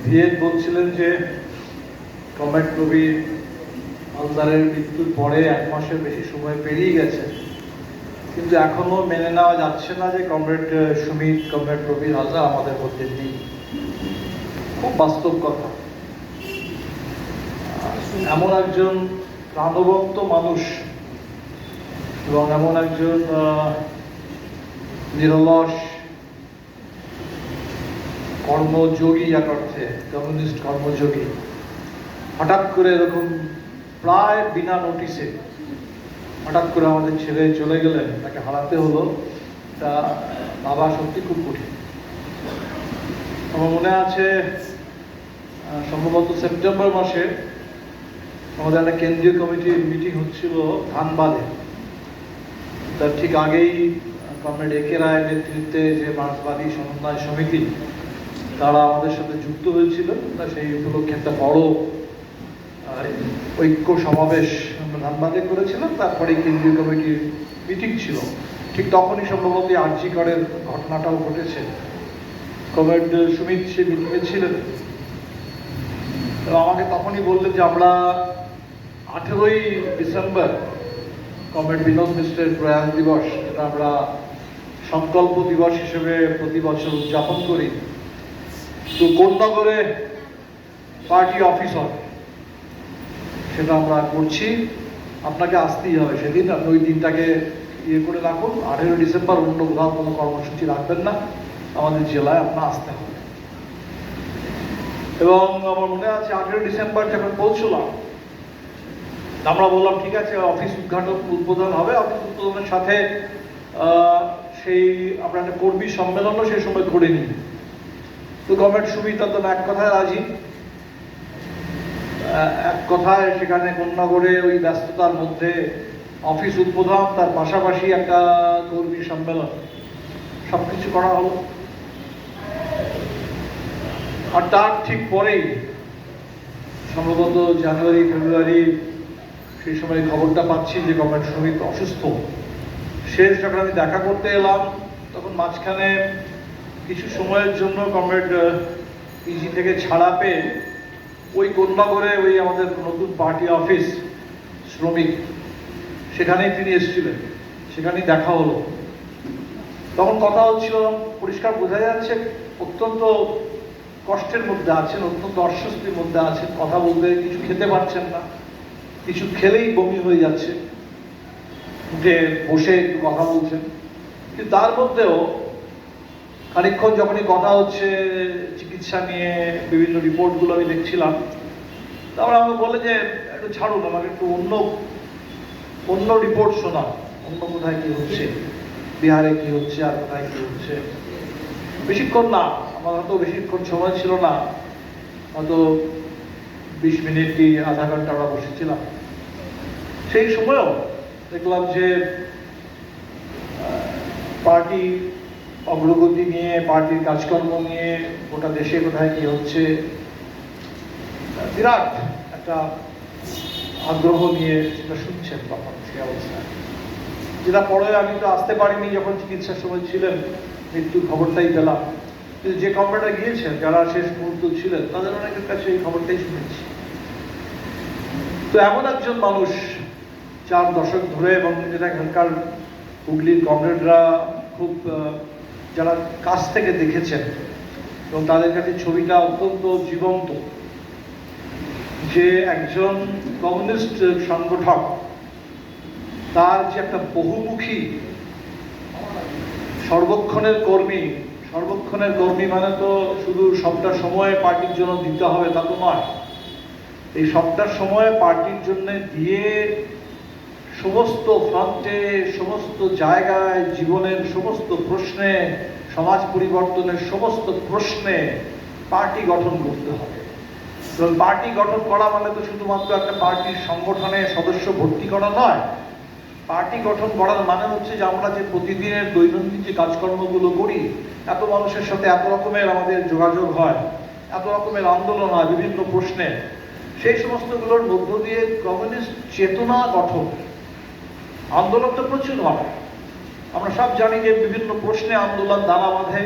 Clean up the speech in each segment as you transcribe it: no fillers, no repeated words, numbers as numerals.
Viet বলছিলেন যে comrade Prabir হালদারের মৃত্যুর পরে 1 মাসের বেশি সময় পেরিয়ে গেছে, কিন্তু এখনো মেনে নেওয়া যাচ্ছে না যে কমরেড সুমিত, কমরেড প্রবীর হালদার আমাদের মধ্যে নেই। খুব বাস্তব কথা। এমন একজন প্রাণবন্ত মানুষ এবং এমন একজন নিরলস কর্মযোগী, এক অর্থে কমিউনিস্ট কর্মযোগী, হঠাৎ করে এরকম প্রায় বিনা নোটিসে হঠাৎ করে আমাদের ছেড়ে চলে গেলেন, তাকে হারাতে হলো। তা ভাবা সত্যি খুব কঠিন। আমার মনে আছে সম্ভবত সেপ্টেম্বর মাসে আমাদের একটা কেন্দ্রীয় কমিটির মিটিং হচ্ছিল ধানবাদে। তার ঠিক আগেই কমরেড একে রায়ের নেতৃত্বে যে মার্ক্সবাদী সমন্বয় সমিতি, তারা আমাদের সাথে যুক্ত হয়েছিল। তা সেই উপলক্ষে একটা বড় ঐক্য সমাবেশ আমরা ধানবাদে করেছিলাম। তারপরে কেন্দ্রীয় কমিটির মিটিং ছিল। ঠিক তখনই সম্ভবত আরজি করের ঘটনাটাও ঘটেছে। কমরেড সুমিত সে মিটিংয়ে ছিলেন এবং আমাকে তখনই বললেন যে আমরা 18ই ডিসেম্বর কমরেড বিনোদ মিশ্রের প্রয়াণ দিবস, যেটা আমরা সংকল্প দিবস হিসেবে প্রতি বছর উদযাপন করি, তো কোন্নগরে পার্টি অফিস হবে, সেটা আমরা করছি, আপনাকে আসতেই হবে সেদিন। আপনি ওই দিনটাকে ইয়ে করে রাখুন, 18 ডিসেম্বর অন্য কোথাও কোনো কর্মসূচি রাখবেন না, আমাদের জেলায় আপনার আসতে হবে। এবং আমার মনে আছে 18 ডিসেম্বর যখন পৌঁছলাম, আমরা বললাম ঠিক আছে, অফিস উদ্বোধন হবে, অফিস উদ্বোধনের সাথে সেই আমরা একটা কর্মী সম্মেলনও সেই সময় করে নিই। তো কমরেড সুমিত তো এক কথায় রাজি, এক কথায় সেখানে কোন্নগরে ওই ব্যস্ততার মধ্যে অফিস উদ্বোধন, তার পাশাপাশি একটা কর্মী সম্মেলন, সবকিছু করা হলো। আর তার ঠিক পরেই সম্ভবত জানুয়ারি ফেব্রুয়ারি সেই সময় খবরটা পাচ্ছি যে কমরেড সুমিত অসুস্থ। শেষ যখন আমি দেখা করতে এলাম, তখন মাঝখানে কিছু সময়ের জন্য কমরেড পিজি থেকে ছাড়া পেয়ে ওই কোন্নগরে ওই আমাদের নতুন পার্টি অফিস শ্রমিক, সেখানেই তিনি এসেছিলেন, সেখানেই দেখা হলো। তখন কথা হচ্ছিল, পরিষ্কার বোঝা যাচ্ছে অত্যন্ত কষ্টের মধ্যে আছেন, অত্যন্ত অস্বস্তির মধ্যে আছেন। কথা বলতে কিছু খেতে পারছেন না, কিছু খেলেই বমি হয়ে যাচ্ছে, যে বসে একটু কথা বলছেন। কিন্তু তার মধ্যেও খানিকক্ষণ যখনই কথা হচ্ছে চিকিৎসা নিয়ে, বিভিন্ন রিপোর্টগুলো আমি দেখছিলাম, তারপর আমাকে বলে যে একটু ছাড়ুন, আমাকে একটু অন্য রিপোর্ট শোনা, অন্য কোথায় কি হচ্ছে, বিহারে কি হচ্ছে আর কোথায় কি হচ্ছে। বেশিক্ষণ না, আমার হয়তো বেশিক্ষণ সময় ছিল না, হয়তো 20 মিনিট কি আধা ঘন্টা আমরা বসেছিলাম। সেই সময়ও দেখলাম যে পার্টি অগ্রগতি নিয়ে, পার্টির কাজকর্ম নিয়ে, গোটা দেশে কোথায় কি হচ্ছে, বিরাট একটা আগ্রহ নিয়ে সেটা শুনছেন তখন সে অবস্থায়। যেটা পরে আমি তো আসতে পারিনি, যখন চিকিৎসার সময় ছিলেন, মৃত্যুর খবরটাই পেলাম। কিন্তু যে কমরেডরা গিয়েছেন, যারা শেষ মুহূর্ত ছিলেন, তাদের অনেকের কাছে এই খবরটাই শুনেছি। তো এমন একজন মানুষ 4 দশক ধরে, এবং যেটা এখানকার হুগলির কমরেডরা খুব যারা কাছ থেকে দেখেছেন এবং তাদের কাছে ছবিটা অত্যন্ত জীবন্ত, যে একজন কমিউনিস্ট সংগঠক, তার যে একটা বহুমুখী সর্বক্ষণের কর্মী মানে তো শুধু সবটা সময় পার্টির জন্য দিতে হবে তা তো নয়। এই সবটার সময় পার্টির জন্য দিয়ে সমস্ত ফ্রন্টে, সমস্ত জায়গায়, জীবনের সমস্ত প্রশ্নে, সমাজ পরিবর্তনের সমস্ত প্রশ্নে পার্টি গঠন করতে হবে। এবং পার্টি গঠন করা মানে তো শুধুমাত্র একটা পার্টির সংগঠনে সদস্য ভর্তি করা নয়। পার্টি গঠন করার মানে হচ্ছে যে আমরা যে প্রতিদিনের দৈনন্দিন যে কাজকর্মগুলো করি, এত মানুষের সাথে এত রকমের আমাদের যোগাযোগ হয়, এত রকমের আন্দোলন হয় বিভিন্ন প্রশ্নে, সেই সমস্তগুলোর মধ্য দিয়ে কমিউনিস্ট চেতনা গঠন। আন্দোলন তো প্রচুর হয়, আমরা সব জানি যে বিভিন্ন প্রশ্নে আন্দোলন দানা বাঁধে,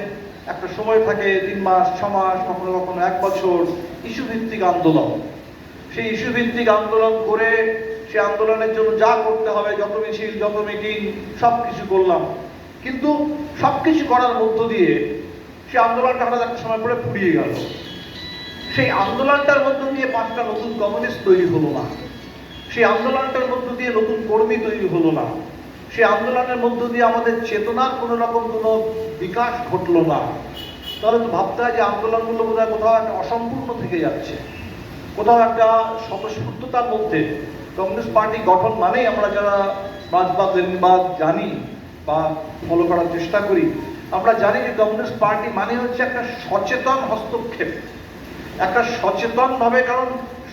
একটা সময় থাকে 3 মাস 6 মাস, কখনো কখনো 1 বছর, ইস্যু ভিত্তিক আন্দোলন। সেই ইস্যু ভিত্তিক আন্দোলন করে সে আন্দোলনের জন্য যা করতে হবে, যত মিছিল, যত মিটিং, সব কিছু করলাম। কিন্তু সব কিছু করার মধ্য দিয়ে সে আন্দোলনটা হঠাৎ একটা সময় পরে ফুরিয়ে গেল। সেই আন্দোলনটার মধ্য দিয়ে 5টা নতুন কমিউনিস্ট তৈরি হলো না, সেই আন্দোলনটার মধ্য দিয়ে নতুন কর্মী তৈরি হলো না, সেই আন্দোলনের মধ্য দিয়ে আমাদের চেতনার কোনো রকম কোনো বিকাশ ঘটলো না। তাহলে তো ভাবতে হয় যে আন্দোলনগুলো বোধহয় কোথাও একটা অসম্পূর্ণ থেকে যাচ্ছে, কোথাও একটা স্বতঃস্ফূর্ততার মধ্যে। কমিউনিস্ট পার্টি গঠন মানেই আমরা যারা মার্ক্সবাদ লেনিনবাদ জানি বা ফলো করার চেষ্টা করি, আমরা জানি যে কমিউনিস্ট পার্টি মানে হচ্ছে একটা সচেতন হস্তক্ষেপ, একটা সচেতন ভাবে। কারণ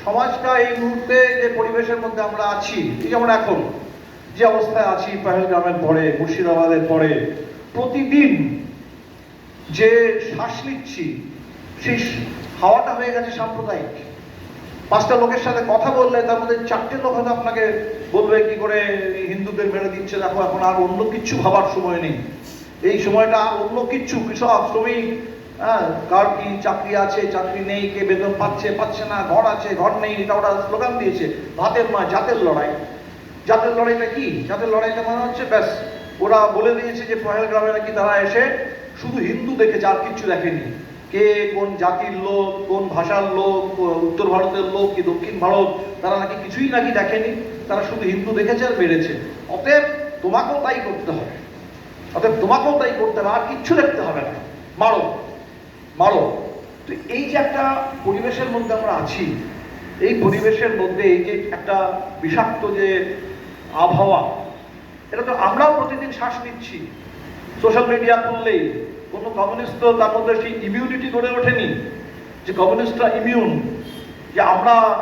সমাজটা এই মুহূর্তে যে পরিবেশের মধ্যে আমরা আছি, এই যেমন এখন যে অবস্থায় আছি, পহেলগামের পরে, মুর্শিদাবাদের পরে, প্রতিদিন যে শ্বাস নিচ্ছি সেই হাওয়াটা হয়ে গেছে সাম্প্রদায়িক। 5টা লোকের সাথে কথা বললে তার মধ্যে 4টে লোক হয়তো আপনাকে বলবে কি করে হিন্দুদের মেরে দিচ্ছে, দেখো এখন আর অন্য কিচ্ছু ভাবার সময় নেই, এই সময়টা আর অন্য কিচ্ছু, কৃষক শ্রমিক, কার কি চাকরি আছে চাকরি নেই, কে বেতন পাচ্ছে পাচ্ছে না, ঘর আছে ঘর নেই, এটা ওরা স্লোগান দিয়েছে। ভাতের নয়, জাতের লড়াই। জাতের লড়াইটা কি? জাতের লড়াইটা মনে হচ্ছে ব্যাস ওরা বলে দিয়েছে যে পহেলগ্রামে নাকি তারা এসে শুধু হিন্দু দেখেছে, আর কিচ্ছু দেখেনি। কে কোন জাতির লোক, কোন ভাষার লোক, উত্তর ভারতের লোক কি দক্ষিণ ভারত, তারা নাকি কিছুই নাকি দেখেনি, তারা শুধু হিন্দু দেখেছে আর মেরেছে। অতএব তোমাকেও তাই করতে হবে, অতএব তোমাকেও তাই করতে হবে, আর কিচ্ছু দেখতে হবে না, মারো মারো। তো এই যে একটা পরিবেশের মধ্যে আমরা আছি, এই পরিবেশের মধ্যে এই যে একটা বিষাক্ত যে আবহাওয়া, এটা তো আমরাও প্রতিদিন শ্বাস নিচ্ছি। সোশ্যাল মিডিয়া খুললেই কোনো কমিউনিস্ট তো তার মধ্যে সেই ইমিউনিটি গড়ে ওঠেনি যে কমিউনিস্টরা ইমিউন, যে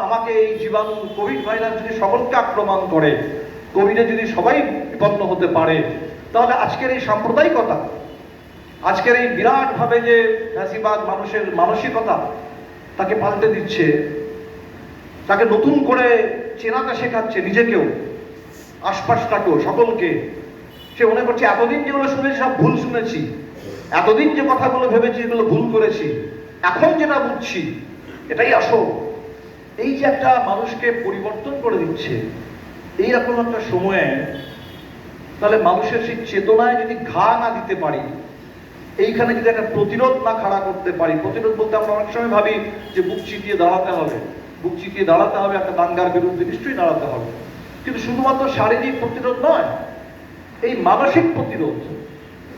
আমাকে এই জীবাণু কোভিড ভাইরাস যদি সকলকে আক্রমণ করে, কোভিডে যদি সবাই বিপন্ন হতে পারে, তাহলে আজকের এই সাম্প্রদায়িকতা, আজকের এই বিরাট ভাবে যে ফ্যাসিবাদ মানুষের মানসিকতা তাকে পাল্টে দিচ্ছে, তাকে নতুন করে চেনাতে শেখাচ্ছে, নিজেকেও আশপাশটাকেও সকলকে। সে মনে করছে এতদিন যেগুলো শুনেছি সব ভুল শুনেছি, এতদিন যে কথাগুলো ভেবেছি এগুলো ভুল করেছি, এখন যেটা বুঝছি এটাই আসল। এই যে একটা মানুষকে পরিবর্তন করে দিচ্ছে এইরকম একটা সময়ে, তাহলে মানুষের সেই চেতনায় যদি ঘা না দিতে পারি, এইখানে যদি একটা প্রতিরোধ না খাড়া করতে পারি, প্রতিরোধ বলতে আমরা অনেক সময় ভাবি যে বুক চিতিয়ে দাঁড়াতে হবে, বুক চিতিয়ে দাঁড়াতে হবে, একটা দাঙ্গার বিরুদ্ধে নিশ্চয়ই দাঁড়াতে হবে। কিন্তু শুধুমাত্র শারীরিক প্রতিরোধ নয়, এই মানসিক প্রতিরোধ,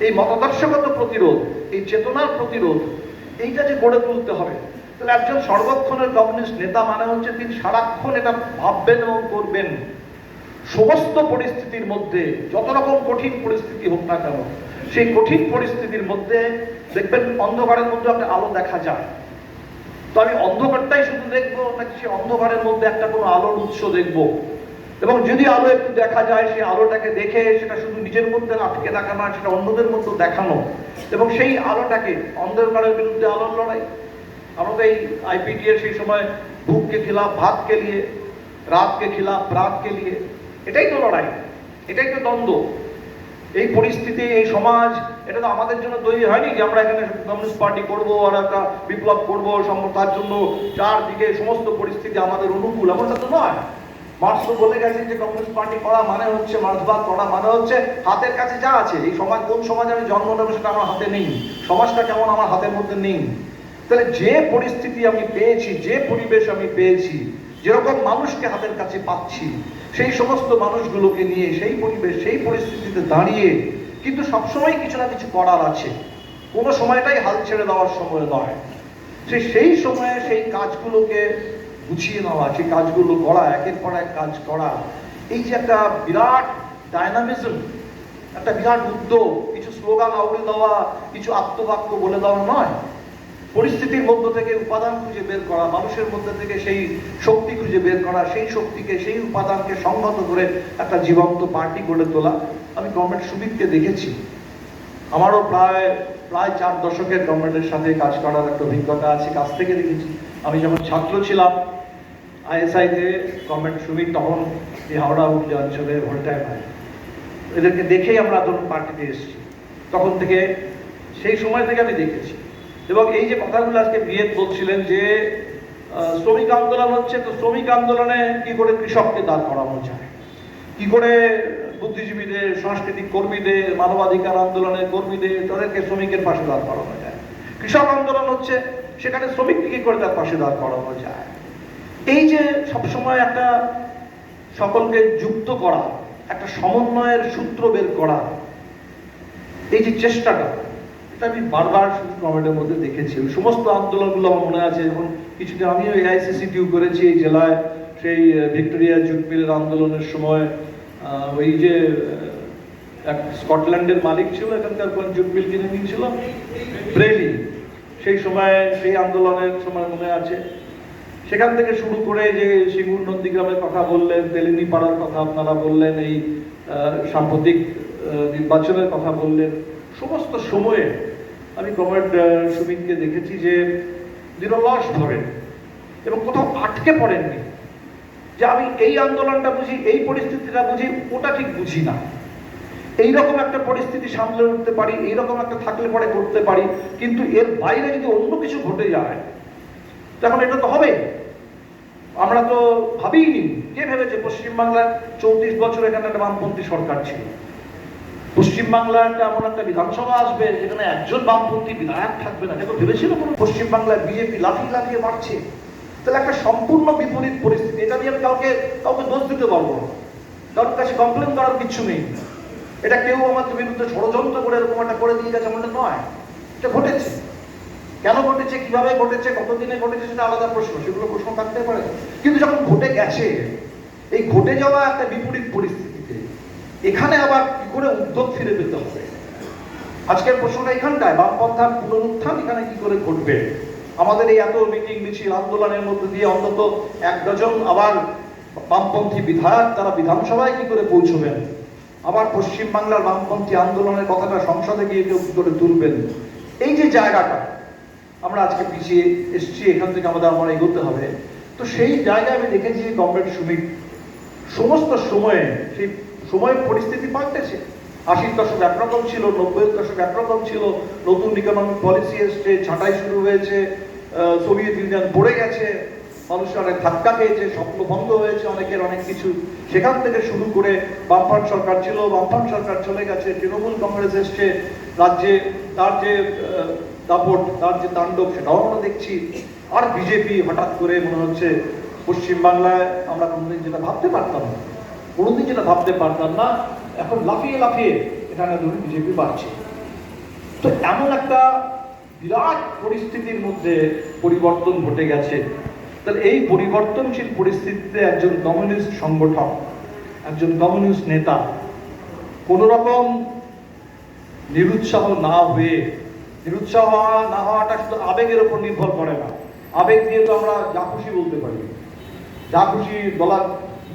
এই মতাদর্শগত প্রতিরোধ, এই চেতনার প্রতিরোধ, এইটা যে গড়ে তুলতে হবে। তাহলে একজন সর্বক্ষণের কমিউনিস্ট নেতা মানে হচ্ছে তিনি সারাক্ষণ এটা ভাববেন এবং করবেন, সমস্ত পরিস্থিতির মধ্যে, যত রকম কঠিন পরিস্থিতি হোক না কেন, সেই কঠিন পরিস্থিতির মধ্যে দেখবেন অন্ধকারের মধ্যে একটা আলো দেখা যায়। তো আমি অন্ধকারটাই শুধু দেখবো নাকি সেই অন্ধকারের মধ্যে একটা কোনো আলোর উৎস দেখবো, এবং যদি আলো একটু দেখা যায় সেই আলোটাকে দেখে সেটা শুধু নিজের মধ্যে আটকে রাখা না, সেটা অন্যদের মধ্যে দেখানো, এবং সেই আলোটাকে, অন্ধকারের বিরুদ্ধে আলোর লড়াই। আমরা তো এই আইপিটি এর সেই সময় ভুখকে খিলাফ ভাত কে লিয়ে, রাত কে খিলাফ রাত কে লিয়ে, এটাই তো লড়াই, এটাই তো দ্বন্দ্ব। এই পরিস্থিতি, এই সমাজ, এটা তো আমাদের জন্য তৈরি হয়নি যে আমরা এখানে কমিউনিস্ট পার্টি করবো আর একটা বিপ্লব করবো, তার জন্য চারদিকে সমস্ত পরিস্থিতি আমাদের অনুকূল, এমনটা তো নয়। মার্ক্স তো বলে গেছেন যে কমিউনিস্ট পার্টি করা মানে হচ্ছে, মার্ক্সবাদ করা মানে হচ্ছে হাতের কাছে যা আছে, এই সমাজ কোন সমাজে আমি জন্ম নেবো সেটা আমার হাতে নেই, সমাজটা কেমন আমার হাতের মধ্যে নেই। তাহলে যে পরিস্থিতি আমি পেয়েছি, যে পরিবেশ আমি পেয়েছি, যেরকম মানুষকে হাতের কাছে পাচ্ছি, সেই সমস্ত মানুষগুলোকে নিয়ে সেই পরিবেশ, সেই পরিস্থিতিতে দাঁড়িয়ে কিন্তু সবসময় কিছু না কিছু করার আছে, কোনো সময়টাই হাল ছেড়ে দেওয়ার সময় নয়। সেই সময়ে সেই কাজগুলোকে গুছিয়ে নেওয়া, সেই কাজগুলো করা, একের পর এক কাজ করা, এই যে একটা বিরাট ডায়নামিজম, একটা বিরাট উদ্যোগ, কিছু স্লোগান আউড়ে দেওয়া, কিছু আত্মবাক্য বলে দেওয়া নয়, পরিস্থিতির মধ্য থেকে উপাদান খুঁজে বের করা, মানুষের মধ্যে থেকে সেই শক্তি খুঁজে বের করা, সেই শক্তিকে, সেই উপাদানকে সংহত করে একটা জীবন্ত পার্টি গড়ে তোলা। আমি কমরেড সুমিতকে দেখেছি, আমারও প্রায় 4 দশকের কমরেডের সাথে কাজ করার একটা অভিজ্ঞতা আছে, কাছ থেকে দেখেছি। আমি যখন ছাত্র ছিলাম আইএসআইতে, কমরেড সুমিত তখন এই হাওড়া হুগলি অঞ্চলের ভোল্টায় ভাই, এদেরকে দেখেই আমরা ধরুন পার্টিতে এসেছি। তখন থেকে সেই সময় থেকে আমি দেখেছি। এবং এই যে কথাগুলো আজকে বিএড বলছিলেন যে শ্রমিক আন্দোলন হচ্ছে, তো শ্রমিক আন্দোলনে কি করে কৃষককে দাঁড় করানো যায়, কি করে বুদ্ধিজীবীদের, সাংস্কৃতিক কর্মীদের, মানবাধিকার আন্দোলনের কর্মীদের, তাদেরকে শ্রমিকের পাশে দাঁড় করানো যায়। কৃষক আন্দোলন হচ্ছে, সেখানে শ্রমিককে কি করে তার পাশে দাঁড় করানো যায়। এই যে সবসময় একটা সকলকে যুক্ত করা, একটা সমন্বয়ের সূত্র বের করা, এই যে চেষ্টাটা, এটা আমি বারবার কমেন্টের মধ্যে দেখেছি। সমস্ত আন্দোলনগুলো আমার মনে আছে। এখন কিছুদিন আমিও এআইসিসিটিউ করেছি এই জেলায়, সেই ভিক্টোরিয়া জুট মিলের আন্দোলনের সময়। ওই যে এক স্কটল্যান্ডের মালিক ছিল, এখানকার কোন জুট মিল কিনে নিয়েছিল, ব্রেলি, সেই সময় সেই আন্দোলনের সময় মনে আছে। সেখান থেকে শুরু করে যে সিঙ্গুর নন্দীগ্রামের কথা বললেন, তেলিনী পাড়ার কথা আপনারা বললেন, এই সাম্প্রতিক নির্বাচনের কথা বললেন, সমস্ত সময়ে আমি কমরেড সুমিতকে দেখেছি যে নিরলস ধরেন এবং কোথাও আটকে পড়েননি যে আমি এই আন্দোলনটা বুঝি, এই পরিস্থিতিটা বুঝি, ওটা ঠিক বুঝি না, এইরকম একটা পরিস্থিতি সামলে উঠতে পারি, এইরকম একটা থাকলে পরে করতে পারি, কিন্তু এর বাইরে যদি অন্য কিছু ঘটে যায় তখন এটা তো হবে। আমরা তো ভাবিনি, কে ভেবেছে পশ্চিমবাংলায় 34 বছর এখানে একটা বামপন্থী সরকার ছিল, পশ্চিমবাংলায় এমন একটা বিধানসভা আসবে যেখানে একজন বামপন্থী বিধায়ক থাকবে না, এটা ভেবেছিল? পশ্চিমবাংলায় বিজেপি লাফিয়ে লাফিয়ে বাড়ছে, তাহলে একটা সম্পূর্ণ বিপরীত পরিস্থিতি। এটা নিয়ে আমি কাউকে দোষ দিতে পারবো না, কারোর কাছে কমপ্লেন করার কিছু নেই। এটা কেউ আমাদের বিরুদ্ধে ষড়যন্ত্র করে এরকম একটা করে দিয়ে গেছে এমনটা নয়, এটা ঘটেছে। কেন ঘটেছে, কিভাবে ঘটেছে, কতদিনে ঘটেছে, সেটা আলাদা প্রশ্ন, সেগুলো প্রশ্ন থাকতে পারে। কিন্তু যখন ঘটে গেছে, এই ঘটে যাওয়া একটা বিপরীত পরিস্থিতিতে এখানে আবার কি করে উদ্যোগ ফিরে পেতে হবে, আজকের প্রশ্নটা এখানটায়। বামপন্থার পুনরুত্থান এখানে কি করে ঘটবে? আমাদের এই এত মিটিং মিছিল আন্দোলনের মধ্যে দিয়ে অন্তত 1 ডজন আবার বামপন্থী বিধায়ক তারা বিধানসভায় কি করে পৌঁছবেন, আবার পশ্চিমবাংলার বামপন্থী আন্দোলনের কথাটা সংসদে গিয়ে কেউ কি করে তুলবেন, এই যে জায়গাটা আমরা আজকে পিছিয়ে এসেছি, এখান থেকে আমরা এগোতে হবে। তো সেই জায়গায় আমি দেখেছি কমরেড সুমিত সমস্ত সময়ে, সেই সময়ের পরিস্থিতি পাল্টেছে। 80-র দশক একরকম ছিল, 90-এর দশক একরকম ছিল, নতুন ইকোনমিক পলিসি এসছে, ছাঁটাই শুরু হয়েছে, সোভিয়েত ইউনিয়ন পড়ে গেছে, মানুষের অনেক ধাক্কা খেয়েছে, স্বপ্ন ভঙ্গ হয়েছে অনেকের, অনেক কিছু। সেখান থেকে শুরু করে বামফ্রন্ট সরকার ছিল, বামফ্রন্ট সরকার চলে গেছে, তৃণমূল কংগ্রেস এসছে রাজ্যে, তার যে দাপট, তার যে তাণ্ডব, সেটাও আমরা দেখছি। আর বিজেপি হঠাৎ করে মনে হচ্ছে পশ্চিমবাংলায় আমরা কোনোদিন যেটা ভাবতে পারতাম না, কোনোদিন যেটা ভাবতে পারতাম না, এখন লাফিয়ে লাফিয়ে এখানে ধরুন বিজেপি বাড়ছে। তো এমন একটা বিরাট পরিস্থিতির মধ্যে পরিবর্তন ঘটে গেছে। তাহলে এই পরিবর্তনশীল পরিস্থিতিতে একজন কমিউনিস্ট সংগঠক, একজন কমিউনিস্ট নেতা কোন রকম নিরুৎসাহ না হয়ে, নিরুৎসাহ না হওয়াটা শুধু আবেগের উপর নির্ভর করে না। আবেগ দিয়ে তো আমরা যা খুশি বলতে পারি, যা খুশি গলা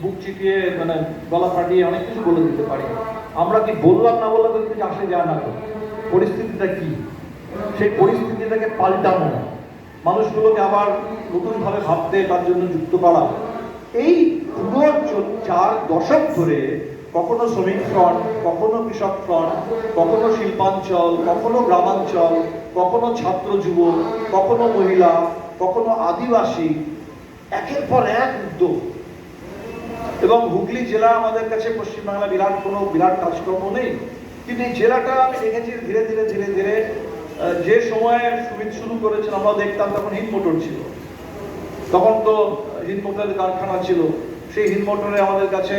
বুক চিটিয়ে, মানে গলা ফাটিয়ে অনেক কিছু বলে দিতে পারি। আমরা কি বললাম না বললাম কিছু আসে যায় না, পরিস্থিতিটা কি, সেই পরিস্থিতিটাকে পাল্টানো, মানুষগুলোকে আবার নতুনভাবে ভাবতে, তার জন্য যুক্ত করা। এই পুরো 4 দশক ধরে কখনো শ্রমিক ফ্রন্ট, কখনো কৃষক ফ্রন্ট, কখনো শিল্পাঞ্চল, কখনো গ্রামাঞ্চল, কখনো ছাত্র যুব, কখনো মহিলা, কখনো আদিবাসী, একের পর এক উদ্যোগ। এবং হুগলি জেলা আমাদের কাছে পশ্চিমবাংলা বিরাট কাজকর্ম নেই, কিন্তু এই জেলাটা আমি দেখেছি ধীরে ধীরে ধীরে ধীরে, যে সময়ে সুমিত শুরু করেছেন আমরা দেখতাম তখন হিন্দ মোটর ছিল, তখন তো হিন্দ মোটরের কারখানা ছিল। সেই হিন্দ মোটরে আমাদের কাছে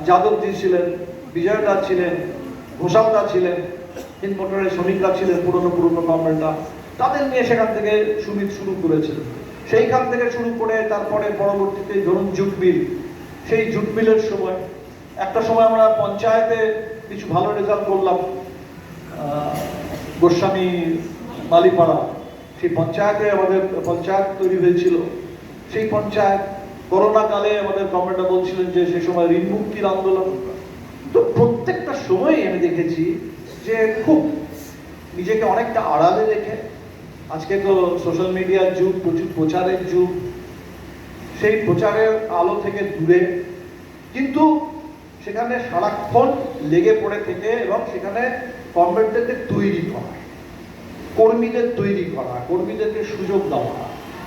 যাদবজি ছিলেন, বিজয়দা ছিলেন, ঘোষালদা ছিলেন, হিন্দ মোটরের শ্রমিকরা ছিলেন, পুরনো কমরেডরা, তাদের নিয়ে সেখান থেকে সুমিত শুরু করেছিল। সেইখান থেকে শুরু করে তারপরে পরবর্তীতে ধরুন জুট মিল, সেই জুট মিলের সময় একটা সময় আমরা পঞ্চায়েতে কিছু ভালো রেজাল্ট করলাম, গোস্বামী মালিপাড়া, সেই পঞ্চায়েতে আমাদের পঞ্চায়েত তৈরি হয়েছিল। সেই পঞ্চায়েত করোনা কালে আমাদের কমরেডরা বলছিলেন যে সে সময় ঋণ মুক্তির আন্দোলন। তো প্রত্যেকটা সময় আমি দেখেছি যে খুব নিজেকে অনেকটা আড়ালে রেখে, আজকে তো সোশ্যাল মিডিয়ার যুগ, প্রচুর প্রচারের যুগ, সেই প্রচারের আলো থেকে দূরে, কিন্তু সেখানে সারাক্ষণ লেগে পড়ে থেকে এবং সেখানে কমরেডদেরকে তৈরি করা, কর্মীদের তৈরি করা, কর্মীদেরকে সুযোগ দেওয়া,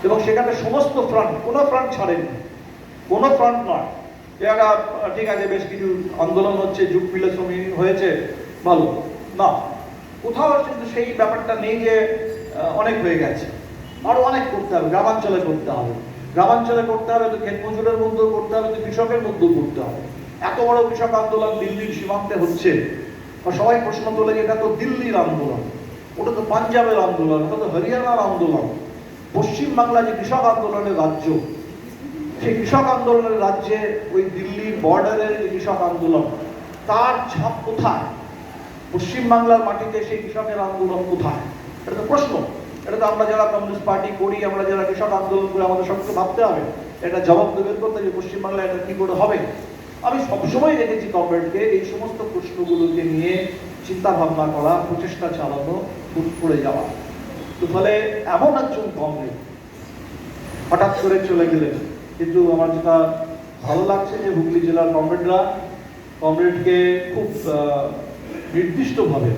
এবং সেখানে সমস্ত ফ্রন্ট, কোনো ফ্রন্ট ছাড়েনি, কোনো ফ্রন্ট নয়। এরা ঠিক আছে বেশ কিছু আন্দোলন হচ্ছে, যুগ মিলে শ্রমিক হয়েছে, ভালো না, কোথাও কিন্তু সেই ব্যাপারটা নেই যে অনেক হয়ে গেছে, আরো অনেক করতে হবে, গ্রামাঞ্চলে করতে হবে, গ্রামাঞ্চলে করতে হবে, তো ক্ষেত মজুরের মধ্যেও করতে হবে, তো কৃষকের মধ্যেও করতে হবে। এত বড় কৃষক আন্দোলন দিল্লির সীমান্তে হচ্ছে, সবাই প্রশ্ন তোলে যে এটা তো দিল্লির আন্দোলন, ওটা তো পাঞ্জাবের আন্দোলন, ওটা তো হরিয়ানার আন্দোলন। পশ্চিমবাংলা যে কৃষক আন্দোলনের রাজ্য, সেই কৃষক আন্দোলনের রাজ্যে ওই দিল্লির বর্ডারের যে কৃষক আন্দোলন, তার ছাপ কোথায়? পশ্চিমবাংলার মাটিতে সেই কৃষকের আন্দোলন কোথায়? এটা তো প্রশ্ন। এটা তো আমরা যারা কমিউনিস্ট পার্টি করি, আমরা যারা কৃষক আন্দোলন করি, আমাদের সবকে ভাবতে হবে, এটা জবাব দেবেন করতে যে পশ্চিমবাংলায় এটা কি করে হবে। আমি সবসময় দেখেছি কমরেডকে এই সমস্ত প্রশ্নগুলোকে নিয়ে চিন্তা ভাবনা করা, প্রচেষ্টা চালানো, করে যাওয়া। তো ফলে এমন একজন কমরেড হঠাৎ করে চলে গেলেন। কিন্তু আমার যেটা ভালো লাগছে যে হুগলি জেলার কমরেডকে খুব নির্দিষ্টভাবে,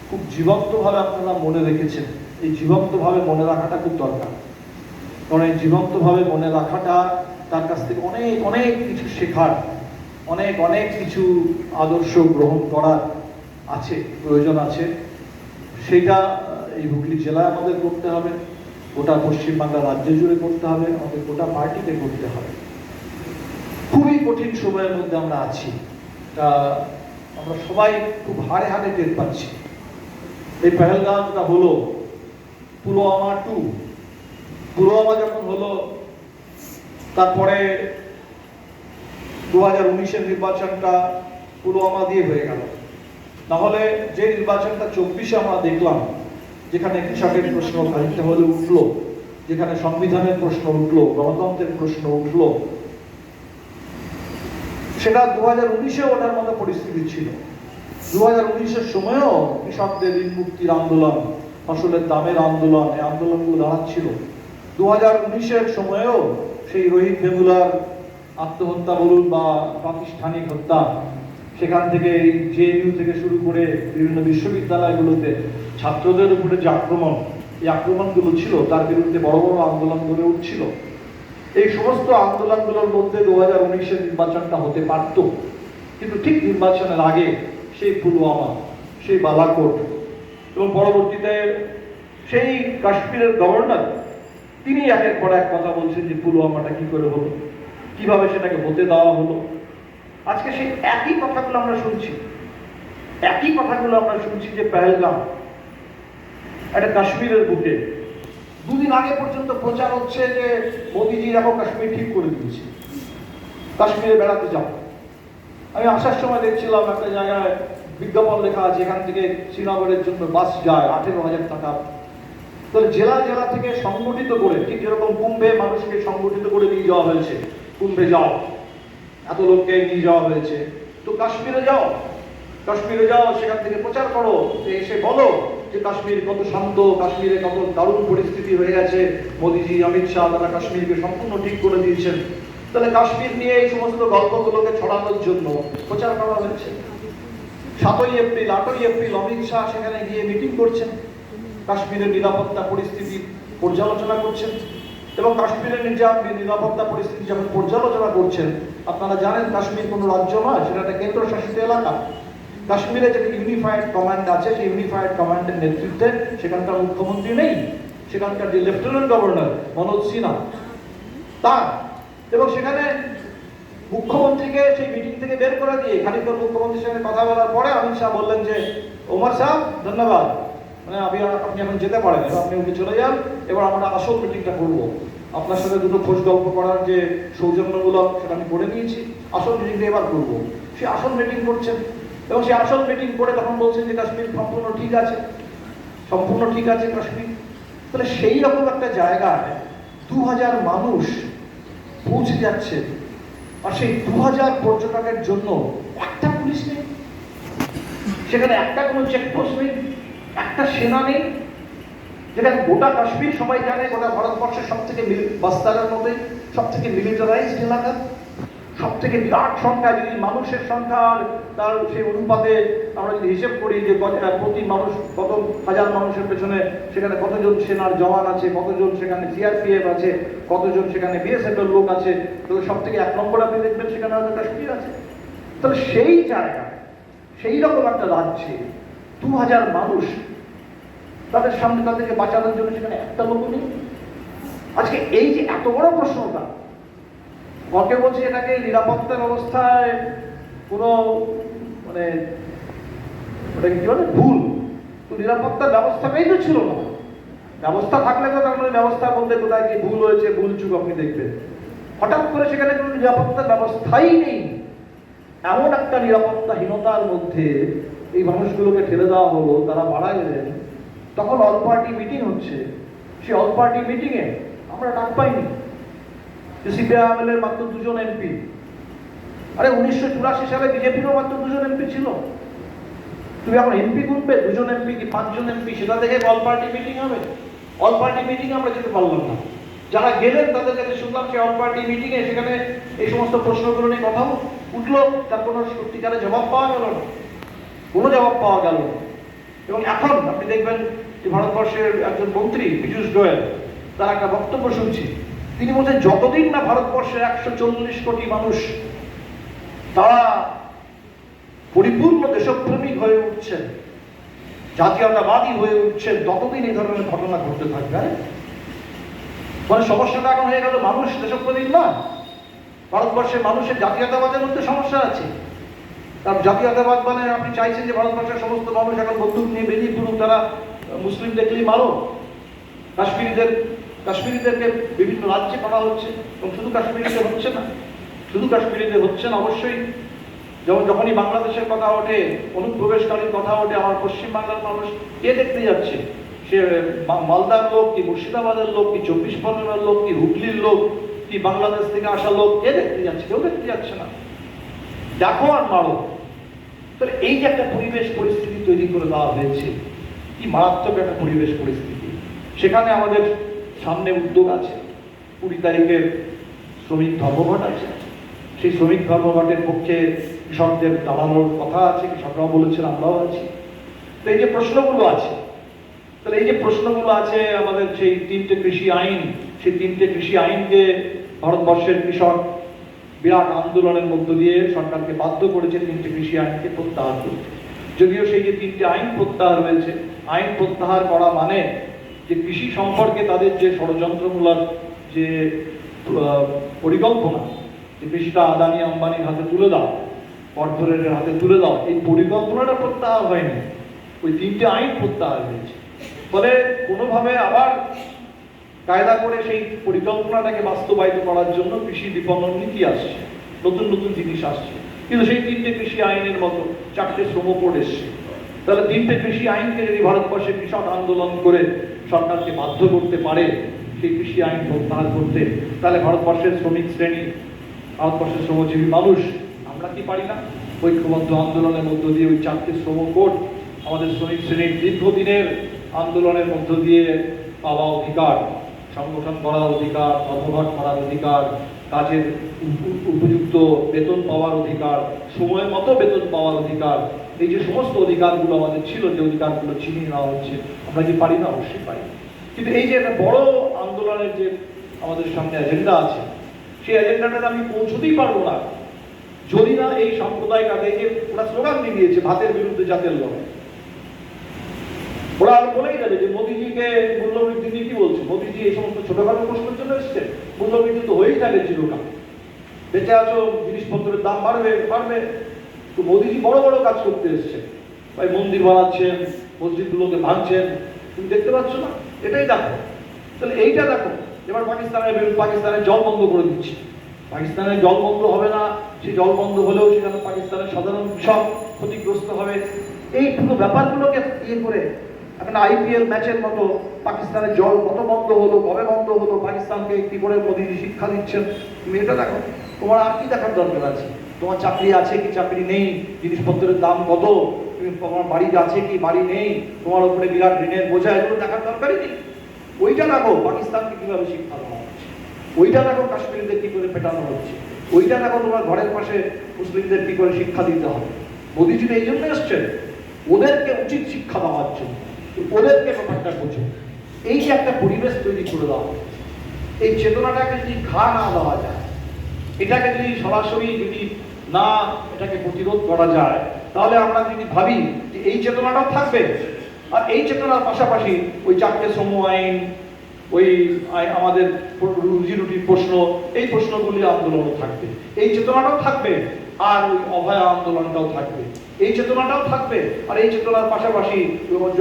খুব জীবন্তভাবে আপনারা মনে রেখেছেন। এই জীবন্তভাবে মনে রাখাটা খুব দরকার, কারণ এই জীবন্তভাবে মনে রাখাটা তার কাছ থেকে অনেক অনেক কিছু শেখার, অনেক অনেক কিছু আদর্শ গ্রহণ করার আছে, প্রয়োজন আছে। সেটা এই হুগলি জেলায় আমাদের করতে হবে, গোটা পশ্চিমবাংলা রাজ্য জুড়ে করতে হবে, আমাদের গোটা পার্টিতে করতে হবে। খুবই কঠিন সময়ের মধ্যে আমরা আছি, তা আমরা সবাই খুব হাড়ে হাড়ে টের পাচ্ছি। এই পেহেলগামটা হলো, পুলওয়ামা যখন হলো, তারপরে 2019-এর নির্বাচনটা পুলওয়ামা দিয়ে হয়ে গেল। নাহলে যে নির্বাচনটা 24-এ আমরা দেখলাম, যেখানে কৃষকের প্রশ্ন খানিকটা হলে উঠলো, যেখানে সংবিধানের প্রশ্ন উঠলো, গণতন্ত্রের প্রশ্ন উঠলো, সেটা 2019-এ ওঠার মতো পরিস্থিতি ছিল। 2019-এর সময়ও কৃষকদের ঋণ মুক্তির আন্দোলন, ফসলের দামের আন্দোলন, এই আন্দোলনগুলো দাঁড়াচ্ছিল। 2019-এর সময়েও সেই রোহিত ভেমুলার আত্মহত্যা বলুন বা প্রাতিষ্ঠানিক হত্যা, সেখান থেকে জেএনইউ থেকে শুরু করে বিভিন্ন বিশ্ববিদ্যালয়গুলোতে ছাত্রদের উপরে যে আক্রমণ, এই আক্রমণগুলো ছিল, তার বিরুদ্ধে বড় বড় আন্দোলন গড়ে উঠছিল। এই সমস্ত আন্দোলনগুলোর মধ্যে 2019-এর নির্বাচনটা হতে পারত, কিন্তু ঠিক নির্বাচনের আগে সেই পুলওয়ামা, সেই বালাকোট, এবং পরবর্তীতে সেই কাশ্মীরের গভর্নর, তিনি একের পর এক কথা বলছেন যে পুলওয়ামাটা কি করে হলো, কিভাবে সেটাকে হতে দেওয়া হলো। আজকে সেই একই কথাগুলো আমরা শুনছি, যে পেহেলগাম একটা কাশ্মীরের বুকে। দুদিন আগে পর্যন্ত প্রচার হচ্ছে যে মোদিজি এখন কাশ্মীর ঠিক করে দিয়েছে, কাশ্মীরে বেড়াতে যাও। আমি আসার সময় দেখছিলাম একটা জায়গায় বিজ্ঞাপন লেখা আছে, এখান থেকে শ্রীনগরের জন্য বাস যায় 18,000 টাকা। তাহলে জেলা জেলা থেকে সংগঠিত করে, ঠিক যেরকম কুম্ভে মানুষকে সংগঠিত করে নিয়ে যাওয়া হয়েছে, কুম্ভে যাও, এত লোককে নিয়ে যাওয়া হয়েছে, তো কাশ্মীরে যাও, সেখান থেকে প্রচার করো, এসে বলো যে কাশ্মীর কত শান্ত, কাশ্মীরে কত দারুণ পরিস্থিতি হয়ে গেছে, মোদিজি, অমিত শাহ তারা কাশ্মীরকে সম্পূর্ণ ঠিক করে দিয়েছেন। তাহলে কাশ্মীর নিয়ে এই সমস্ত গল্পগুলোকে ছড়ানোর জন্য প্রচার করা হয়েছে। 7ই এপ্রিল 8ই এপ্রিল অমিত শাহ সেখানে গিয়ে মিটিং করছেন, কাশ্মীরের নিরাপত্তা পরিস্থিতি পর্যালোচনা করছেন, এবং কাশ্মীরের নিরাপত্তা পরিস্থিতি যখন পর্যালোচনা করছেন, আপনারা জানেন কাশ্মীর কোনো রাজ্য নয়, সেটা একটা কেন্দ্রশাসিত এলাকা। কাশ্মীরে যে ইউনিফাইড কমান্ড আছে, সেই ইউনিফাইড কমান্ডের নেতৃত্বে সেখানকার মুখ্যমন্ত্রী নেই, সেখানকার যে লেফটেন্যান্ট গভর্নর মনোজ সিনহা তার, এবং সেখানে মুখ্যমন্ত্রীকে সেই মিটিং থেকে বের করে দিয়ে খানিকক্ষণ মুখ্যমন্ত্রীর সঙ্গে কথা বলার পরে অমিত শাহ বললেন যে ওমর সাহেব ধন্যবাদ, মানে আপনি এখন যেতে পারেন, আপনি উঠে চলে যান, এবার আমরা আসল মিটিংটা করবো, আপনার সাথে দুটো খোঁজ গল্প করার যে সৌজন্যমূলক সেটা আমি করে নিয়েছি, আসল মিটিংটা এবার করবো। সে আসল মিটিং করছেন, এবং সে আসল মিটিং করে তখন বলছেন যে কাশ্মীর সম্পূর্ণ ঠিক আছে কাশ্মীর। তাহলে সেই রকম একটা জায়গায় 2000 মানুষ পৌঁছে যাচ্ছে, আর সেই 2000 পর্যটকের জন্য একটা পুলিশ নেই, সেখানে একটা কোনো চেকপোস্ট নেই, একটা সেনা নেই, যেখানে গোটা কাশ্মীর সবাই জানে গোটা ভারতবর্ষের সব থেকে বাস্তারের মধ্যে সব থেকে মিলিটারাইজড এলাকা, সব থেকে বিরাট সংখ্যা, যদি মানুষের সংখ্যা আর তার সেই অনুপাতে আমরা যদি হিসেব করি যে প্রতি মানুষ কত হাজার মানুষের পেছনে সেখানে কতজন সেনার জওয়ান আছে, কতজন সেখানে সিআরপিএফ আছে, কতজন সেখানে বিএসএফ এর লোক আছে, তাহলে সব থেকে 1 নম্বর আপনি দেখবেন সেখানে হয়তো কাশ্মীর আছে। তাহলে সেই জায়গায় সেই রকম একটা রাজ্যে 2000 মানুষ, তাদের সামনে তাদেরকে বাঁচানোর জন্য সেখানে একটা লোক নেই। আজকে এই যে এত বড় প্রশ্নটা, অনেকে বলছে এটাকে নিরাপত্তা ব্যবস্থায় কোনো মানে ওটাকে কি বলে ভুল, তো নিরাপত্তার ব্যবস্থাটাই তো ছিল না। ব্যবস্থা থাকলে তো তার মানে ব্যবস্থা বলতে কোথায় কি ভুল হয়েছে, ভুল চুক আপনি দেখবেন। হঠাৎ করে সেখানে কোনো নিরাপত্তার ব্যবস্থাই নেই, এমন একটা নিরাপত্তাহীনতার মধ্যে এই মানুষগুলোকে ঠেলে দেওয়া হলো, তারা মারা গেলেন। তখন অল পার্টি মিটিং হচ্ছে, সেই অল পার্টি মিটিংয়ে আমরা ডাক পাইনি। সিপিআইএম এর মাত্র 2 জন এমপি, আরে 1984 সালে বিজেপিরও মাত্র 2 জন এমপি ছিল। তুমি এখন এমপি গুনবে 2 জন এমপি কি 5 জন এমপি, সেটা দেখে অল পার্টি মিটিং হবে? অল পার্টি মিটিং আমরা যেতে পারলাম না। যারা গেলেন তাদের কাছে শুনলাম সেই অল পার্টি মিটিংয়ে সেখানে এই সমস্ত প্রশ্নগুলো নিয়ে কথা উঠলো, তার কোনো সত্যিকারের জবাব পাওয়া গেল না, কোনো জবাব পাওয়া গেল না। এবং এখন আপনি দেখবেন যে ভারতবর্ষের একজন মন্ত্রী পীযূষ গোয়েল, তার একটা বক্তব্য শুনছি, তিনি বলছেন যতদিন না ভারতবর্ষের 140 কোটি মানুষ তারা পরিপূর্ণ দেশপ্রেমিক হয়ে উঠছেন, জাতীয়তাবাদী হয়ে উঠছেন, ততদিন এই ধরনের ঘটনা ঘটতে থাকবে। মানে সমস্যাটা এখন হয়ে গেল মানুষ দেশপ্রেমিক না, ভারতবর্ষের মানুষের জাতীয়তাবাদের মধ্যে সমস্যা আছে। তার জাতীয়তাবাদ মানে আপনি চাইছেন যে ভারতবর্ষের সমস্ত মানুষ এখন বন্দুক নিয়ে বেরিয়ে পড়ুক, তারা মুসলিম দেখলেই মারো। কাশ্মীরিদেরকে বিভিন্ন রাজ্যে করা হচ্ছে, এবং শুধু কাশ্মীরিতে হচ্ছে না, শুধু কাশ্মীরিতে হচ্ছে না অবশ্যই। যেমন যখনই বাংলাদেশের কথা ওঠে, অনুপ্রবেশকারীর কথা ওঠে, আমার পশ্চিমবাংলার মানুষ কে দেখতে যাচ্ছে? সে মালদার লোক কি মুর্শিদাবাদের লোক কি 24 পরগনার লোক কি হুগলির লোক কি বাংলাদেশ থেকে আসা লোক, কে দেখতে যাচ্ছে? কেউ দেখতে যাচ্ছে না। দেখো আর মারো। তাহলে এই যে একটা পরিবেশ পরিস্থিতি তৈরি করে দেওয়া হয়েছে, কি মারাত্মক একটা পরিবেশ পরিস্থিতি। সেখানে আমাদের সামনে উদ্যোগ আছে, 20 তারিখের শ্রমিক ধর্মঘট আছে। সেই শ্রমিক ধর্মঘটের পক্ষে কৃষকদের দাঁড়ানোর কথা আছে, কৃষকরাও বলেছেন, আমরাও আছি। তো এই যে প্রশ্নগুলো আছে, তাহলে এই যে প্রশ্নগুলো আছে আমাদের সেই 3টে কৃষি আইন, সেই 3টে কৃষি আইনকে ভারতবর্ষের কৃষক বিরাট আন্দোলনের মধ্য দিয়ে সরকারকে বাধ্য করেছে 3টে কৃষি আইনকে প্রত্যাহার করতে। যদিও সেই যে 3টে আইন প্রত্যাহার হয়েছে, আইন প্রত্যাহার করা মানে যে কৃষি সম্পর্কে তাদের যে ষড়যন্ত্রমূলক যে পরিকল্পনা, যে কৃষিটা আদানি আম্বানির হাতে তুলে দাও, কর্পোরেটের হাতে তুলে দাও, এই পরিকল্পনাটা প্রত্যাহার হয়নি, ওই 3টে আইন প্রত্যাহার হয়েছে। ফলে কোনোভাবে আবার কায়দা করে সেই পরিকল্পনাটাকে বাস্তবায়িত করার জন্য কৃষি বিপণন নীতি আসছে, নতুন নতুন জিনিস আসছে, কিন্তু সেই 3টে কৃষি আইনের মতো 4টে শ্রম কোড এসছে। তাহলে 3টে কৃষি আইনকে যদি ভারতবর্ষের কৃষক আন্দোলন করে সরকারকে বাধ্য করতে পারে সেই কৃষি আইন প্রত্যাহার করতে, তাহলে ভারতবর্ষের শ্রমিক শ্রেণী, ভারতবর্ষের শ্রমজীবী মানুষ, আমরা কি পারি না? ঐক্যবদ্ধ আন্দোলনের মধ্য দিয়ে ওই 4টে শ্রম কোড, আমাদের শ্রমিক শ্রেণীর দীর্ঘদিনের আন্দোলনের মধ্য দিয়ে পাওয়া অধিকার, সংগঠন করার অধিকার, ধর্মঘট করার অধিকার, কাজের উপযুক্ত বেতন পাওয়ার অধিকার, সময় মতো বেতন পাওয়ার অধিকার, এই যে সমস্ত অধিকারগুলো আমাদের ছিল, যে অধিকারগুলো ছিনিয়ে নেওয়া হচ্ছে, আমরা কি পারি না? অবশ্যই পারি। কিন্তু এই যে একটা বড় আন্দোলনের যে আমাদের সামনে এজেন্ডা আছে, সেই এজেন্ডাটা আমি পৌঁছতেই পারবো না যদি না এই সম্প্রদায়টাকে, যে ওরা স্লোগান দিয়ে দিয়েছে ভাতের বিরুদ্ধে জাতের লড়াই, ওরা আর বলেই যাবে যে মোদিজিকে মূল্যবৃদ্ধি নিয়ে কি বলছে, মোদিজি এই সমস্ত ছোটখাটো প্রশ্নের জন্য এসছে, মূল্যবৃদ্ধি তো হয়েই থাকে চিরকাল, বেঁচে আছো, জিনিসপত্রের দাম বাড়বে বাড়বে। তো মোদিজি বড় বড় কাজ করতে এসছে, ভাই মন্দির বানাচ্ছেন, মসজিদগুলোকে ভাঙছেন, তুমি দেখতে পাচ্ছ না? এটাই দেখো। তাহলে এইটা দেখো, এবার পাকিস্তানের জল বন্ধ করে দিচ্ছে, পাকিস্তানের জল বন্ধ হবে না, সেই জল বন্ধ হলেও সেখানে পাকিস্তানের সাধারণ কৃষক ক্ষতিগ্রস্ত হবে। এই পুরো ব্যাপারগুলোকে ইয়ে করে এখন আইপিএল ম্যাচের মতো পাকিস্তানের জল কত বন্ধ হলো, কবে বন্ধ হলো, পাকিস্তানকে কি করে মোদিজি শিক্ষা দিচ্ছেন, তুমি এটা দেখো। তোমার আর কি দেখার দরকার আছে? তোমার চাকরি আছে কি চাকরি নেই, জিনিসপত্রের দাম কত, তোমার বাড়ি আছে কি বাড়ি নেই, তোমার উপরে বিরাট ঋণের বোঝা, এগুলো দেখার দরকারই নেই। ওইটা দেখো পাকিস্তানকে কিভাবে শিক্ষা দেওয়া হচ্ছে, ওইটা দেখো কাশ্মীরিদের কি করে পেটানো হচ্ছে, ওইটা দেখো তোমার ঘরের পাশে মুসলিমদের কি করে শিক্ষা দিতে হবে। মোদিজি তো এই জন্য এসছেন, ওদেরকে উচিত শিক্ষা দেওয়ার জন্য, ওদেরকে ব্যাপারটা বোঝে। এই যে একটা পরিবেশ তৈরি করে দেওয়া, এই চেতনাটাকে যদি ঘা না দেওয়া যায়, এটাকে যদি সরাসরি যদি না এটাকে প্রতিরোধ করা যায়, তাহলে আমরা যদি ভাবি যে এই চেতনাটাও থাকবে, আর এই চেতনার পাশাপাশি ওই 4টে শ্রম আইন, ওই আমাদের রুজি রুটির প্রশ্ন, এই প্রশ্নগুলি আন্দোলনও থাকবে, এই চেতনাটাও থাকবে, আর ওই অভয়া আন্দোলনটাও থাকবে, এই চেতনাটাও থাকবে, আর এই চেতনার পাশাপাশি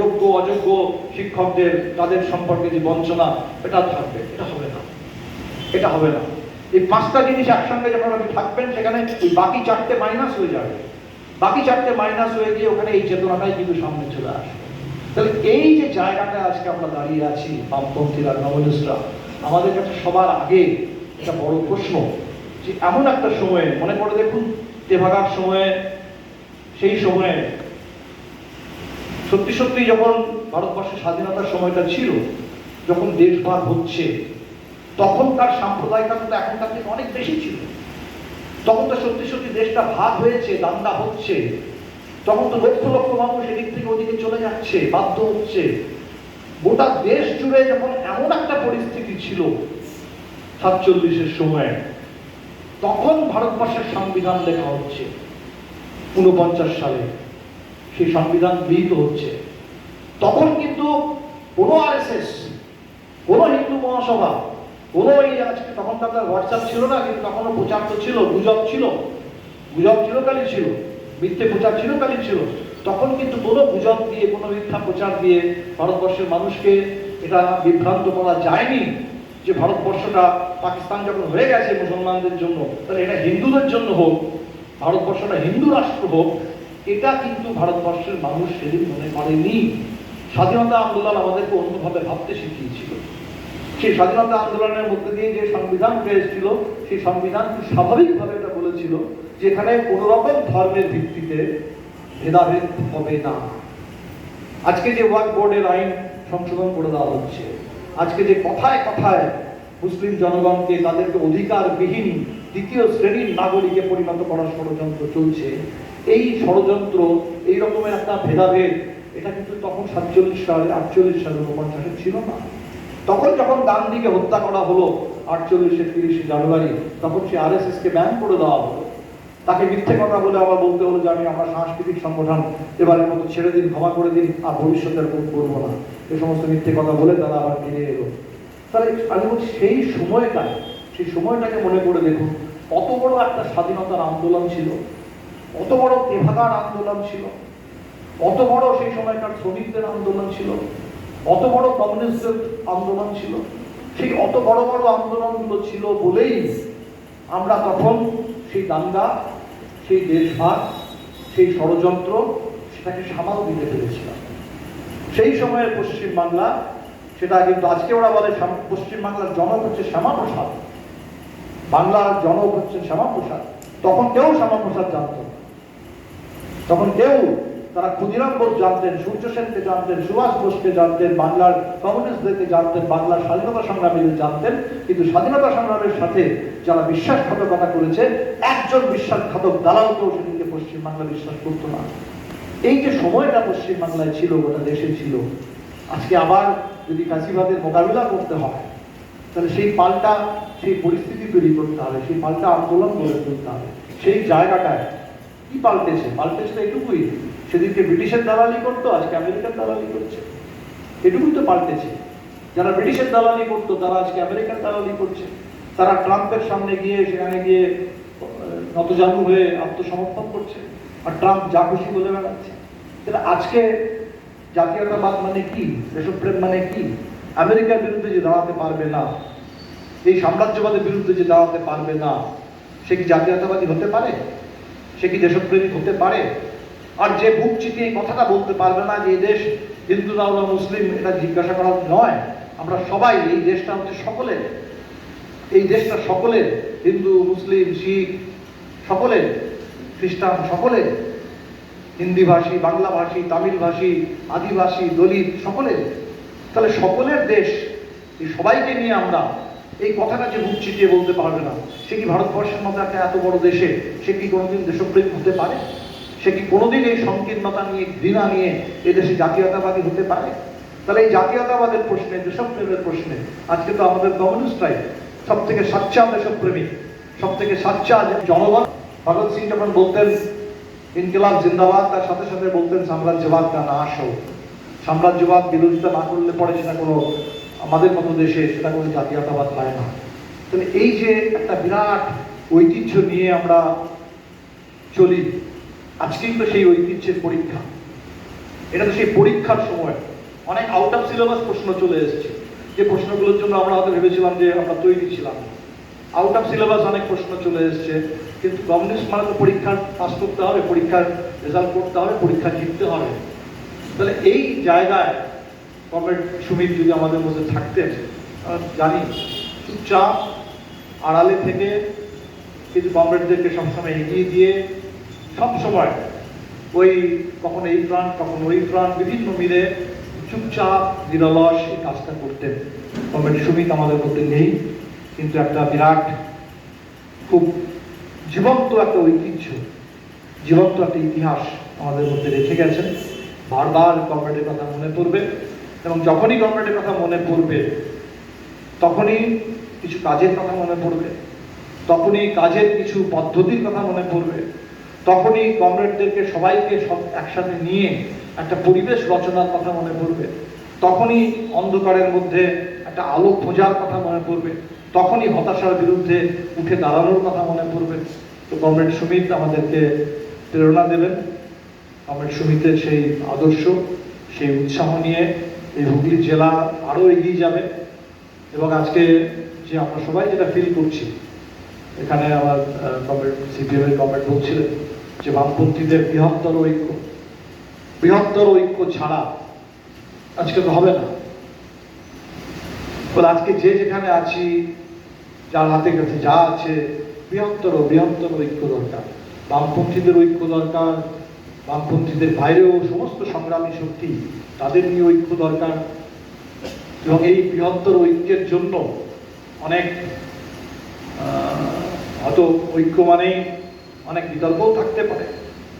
যোগ্য অযোগ্য শিক্ষকদের তাদের সম্পর্কে যে বঞ্চনা, এটা থাকবে। এটা হবে না, এটা হবে না। এই 5টা জিনিস একসঙ্গে যখন আপনি থাকবেন, সেখানে ওই বাকি 4টে মাইনাস হয়ে যাবে, বাকি 4টে মাইনাস হয়ে গিয়ে ওখানে এই চেতনাটাই কিন্তু সামনে চলে আসবে। তাহলে এই যে জায়গাটা আজকে আমরা দাঁড়িয়ে আছি, বামপন্থীরা, নবলিস্টরা, আমাদের কাছে সবার আগে একটা বড় প্রশ্ন যে এমন একটা সময়ে মনে করে দেখুন, তেভাগার সময়ে, সেই সময়ে সত্যি সত্যি যখন ভারতবর্ষের স্বাধীনতার সময়টা ছিল, যখন দেশভাগ হচ্ছে, তখন তার সাম্প্রদায়িকতা তো এখনকার থেকে অনেক বেশি ছিল। তখন তো সত্যি সত্যি দেশটা ভাগ হয়েছে, দাঙ্গা হচ্ছে, তখন তো লক্ষ লক্ষ মানুষ এদিক থেকে ওদিকে চলে যাচ্ছে, বাধ্য হচ্ছে। গোটা দেশ জুড়ে যখন এমন একটা পরিস্থিতি ছিল 47-এর সময়, তখন ভারতবর্ষের সংবিধান লেখা হচ্ছে 49 সালে, সেই সংবিধান গৃহীত হচ্ছে। তখন কিন্তু কোনো RSS, কোনো হিন্দু মহাসভা, কোনো এই আজকে, তখন তো আপনার হোয়াটসঅ্যাপ ছিল না, কিন্তু তখনও প্রচার তো ছিল, গুজব ছিল, গুজব চিরকালই ছিল, মিথ্যে প্রচার চিরকালই ছিল। তখন কিন্তু কোনো গুজব দিয়ে, কোনো মিথ্যা প্রচার দিয়ে ভারতবর্ষের মানুষকে এটা বিভ্রান্ত করা যায়নি যে ভারতবর্ষটা পাকিস্তান যখন হয়ে গেছে মুসলমানদের জন্য, তাহলে এটা হিন্দুদের জন্য হোক, ভারতবর্ষটা হিন্দু রাষ্ট্র হোক, এটা কিন্তু ভারতবর্ষের মানুষ সেদিন মনে করেনি। স্বাধীনতা আন্দোলন আমাদেরকে অন্যভাবে ভাবতে শিখিয়েছিল। সেই স্বাধীনতা আন্দোলনের মধ্যে দিয়ে যে সংবিধান পেয়েছিল, সেই সংবিধান স্বাভাবিকভাবে এটা বলেছিল যে এখানে কোনো রকম ধর্মের ভিত্তিতে ভেদাভেদ হবে না। আজকে যে ওয়াকফ বোর্ডের আইন সংশোধন করে দেওয়া হচ্ছে, আজকে যে কথায় কথায় মুসলিম জনগণকে তাদেরকে অধিকারবিহীন দ্বিতীয় শ্রেণীর নাগরিকে পরিণত করার ষড়যন্ত্র চলছে, এই ষড়যন্ত্র, এই রকমের একটা ভেদাভেদ, এটা কিন্তু তখন 47 সালে, 48 সালে, 49 ছিল না। তখন যখন গান্ধীকে হত্যা করা হলো 48-এর 30 জানুয়ারি, তখন সে RSS কে ব্যান করে দেওয়া হলো। তাকে মিথ্যে কথা বলে আবার বলতে হলো যে আমরা সাংস্কৃতিক সংগঠন, এবারের মতো ছেড়ে দিন, ক্ষমা করে দিন, আর ভবিষ্যতে আর করবো না, এই সমস্ত মিথ্যে কথা বলে তারা আবার ফিরে এলো। তাহলে আমি বলছি সেই সময়টায়, সেই সময়টাকে মনে করে দেখুন, কত বড় একটা স্বাধীনতার আন্দোলন ছিল, কত বড় তেভাগার আন্দোলন ছিল, কত বড় সেই সময়কার শ্রমিকদের আন্দোলন ছিল, অত বড় কমিউনিস্টদের আন্দোলন ছিল। সেই অত বড় বড় আন্দোলনগুলো ছিল বলেই আমরা তখন সেই দাঙ্গা, সেই দেশভাগ, সেই ষড়যন্ত্র, সেটাকে সামাল দিতে পেরেছিলাম। সেই সময়ের পশ্চিমবাংলা, সেটা কিন্তু আজকে ওরা বলে পশ্চিমবাংলার জনক হচ্ছে শ্যামাপ্রসাদ, বাংলার জনক হচ্ছে শ্যামাপ্রসাদ। তখন কেউ শ্যামাপ্রসাদ জানত না, তখন কেউ, তারা ক্ষুদিরাম বোস জানতেন, সূর্য সেনকে জানতেন, সুভাষ বোসকে জানতেন, বাংলার কমিউনিস্টদেরকে জানতেন, বাংলার স্বাধীনতা সংগ্রামীদের জানতেন, কিন্তু স্বাধীনতা সংগ্রামের সাথে যারা বিশ্বাসঘাতকতা করেছে, একজন বিশ্বাসঘাতক দালালকেও সেদিনকে পশ্চিমবাংলা বিশ্বাস করতো না। এই যে সময়টা পশ্চিমবাংলায় ছিল, গোটা দেশে ছিল, আজকে আবার যদি ফ্যাসিবাদের মোকাবিলা করতে হয়, তাহলে সেই পাল্টা, সেই পরিস্থিতি তৈরি করতে হবে, সেই পাল্টা আন্দোলন গড়ে তুলতে হবে। সেই জায়গাটায় কি পাল্টেছে? পাল্টেছে এটুকুই, সেদিনকে ব্রিটিশের দালালি করতো, আজকে আমেরিকার দালালি করছে, এটুকুই তো পাল্টেছে। যারা ব্রিটিশের দালালি করতো, তারা আজকে আমেরিকার দালালি করছে। তারা ট্রাম্পের সামনে গিয়ে, সেখানে গিয়ে নতজানু হয়ে আত্মসমর্পণ করছে, আর ট্রাম্প যা খুশি বলে বেড়াচ্ছে। তাহলে আজকে জাতীয়তাবাদ মানে কি, দেশপ্রেম মানে কি? আমেরিকার বিরুদ্ধে যে দাঁড়াতে পারবে না, এই সাম্রাজ্যবাদের বিরুদ্ধে যে দাঁড়াতে পারবে না, সে কি জাতীয়তাবাদী হতে পারে? সে কি দেশপ্রেমিক হতে পারে? আর যে বুক চিতিয়ে এই কথাটা বলতে পারবে না যে এই দেশ হিন্দু না মুসলিম, এটা জিজ্ঞাসা করার নয়। আমরা সবাই, এই দেশটা হচ্ছে সকলের, এই দেশটা সকলের, হিন্দু, মুসলিম, শিখ সকলের, খ্রিস্টান সকলের, হিন্দি ভাষী, বাংলা ভাষী, তামিল ভাষী, আদিবাসী, দলিত সকলের। তাহলে সকলের দেশ, এই সবাইকে নিয়ে আমরা এই কথাটা যে বুক চিতিয়ে বলতে পারবে না, সে কি ভারতবর্ষের মতো একটা এত বড় দেশে সে কি কোনোদিন দেশপ্রেম হতে পারে? সে কি কোনোদিন এই সংকীর্ণতা নিয়ে, ঘৃণা নিয়ে এদেশে জাতীয়তাবাদী হতে পারে? তাহলে এই জাতীয়তাবাদের প্রশ্নে, দেশপ্রেমের প্রশ্নে আজকে তো আমাদের কমিউনিস্টরাই সব থেকে সাচ্চা দেশপ্রেমী, সব থেকে সাচ্চা জনগণ। ভগৎ সিং যখন বলতেন ইনকিলাব জিন্দাবাদ, তার সাথে সাথে বলতেন সাম্রাজ্যবাদ কা নাশ হোক। সাম্রাজ্যবাদ বিরোধিতা না করলে পরে সেটা কোনো, আমাদের মতো দেশে সেটা কোনো জাতীয়তাবাদ হয় না। তাহলে এই যে একটা বিরাট ঐতিহ্য নিয়ে আমরা চলি, আজকেই তো সেই ঐতিহ্যের পরীক্ষা। এটা তো সেই পরীক্ষার সময় অনেক আউট অফ সিলেবাস প্রশ্ন চলে এসেছে, যে প্রশ্নগুলোর জন্য আমরা হয়তো ভেবেছিলাম যে আমরা তৈরি ছিলাম। আউট অফ সিলেবাস অনেক প্রশ্ন চলে এসেছে, কিন্তু কমিউনিস্ট মানে তো পরীক্ষার পাস করতে হবে, পরীক্ষার রেজাল্ট করতে হবে, পরীক্ষা জিততে হবে। তাহলে এই জায়গায় কমরেড সুমিত যদি আমাদের মধ্যে থাকতেন, জানি চুপচাপ আড়ালে থেকে কিন্তু কমরেডদেরকে সবসময় এগিয়ে দিয়ে সবসময় ওই কখন এই প্রাণ কখন ওই প্রাণ বিভিন্ন মিলে চুপচাপ নিরলস এই কাজটা করতেন। কমরেড সুমিত আমাদের মধ্যে নেই, কিন্তু একটা বিরাট, খুব জীবন্ত একটা ঐতিহ্য, জীবন্ত একটা ইতিহাস আমাদের মধ্যে রেখে গেছেন। বারবার কমরেডের কথা মনে পড়বে, এবং যখনই কমরেডের কথা মনে পড়বে তখনই কিছু কাজের কথা মনে পড়বে, তখনই কাজের কিছু পদ্ধতির কথা মনে পড়বে, তখনই কমরেডদেরকে সবাইকে সব একসাথে নিয়ে একটা পরিবেশ রচনার কথা মনে পড়বে, তখনই অন্ধকারের মধ্যে একটা আলো খোঁজার কথা মনে পড়বে, তখনই হতাশার বিরুদ্ধে উঠে দাঁড়ানোর কথা মনে পড়বে। তো কমরেড সুমিত আমাদেরকে প্রেরণা দেবেন। কমরেড সুমিতের সেই আদর্শ, সেই উৎসাহ নিয়ে এই হুগলি জেলা আরও এগিয়ে যাবে। এবং আজকে যে আমরা সবাই যেটা ফিল করছি, এখানে আমার কমরেড সিপিএমের কমরেড বলছিলেন যে বামপন্থীদের বৃহত্তর ঐক্য ছাড়া আজকে তো হবে না। বলে আজকে যে যেখানে আছি, যার হাতে কাছে যা আছে, বৃহত্তর ঐক্য দরকার। বামপন্থীদের ঐক্য দরকার, বামপন্থীদের বাইরেও সমস্ত সংগ্রামী শক্তি, তাদের নিয়ে ঐক্য দরকার। এবং এই বৃহত্তর ঐক্যের জন্য অনেক হয়তো ঐক্য মানেই অনেক বিতর্কও থাকতে পারে,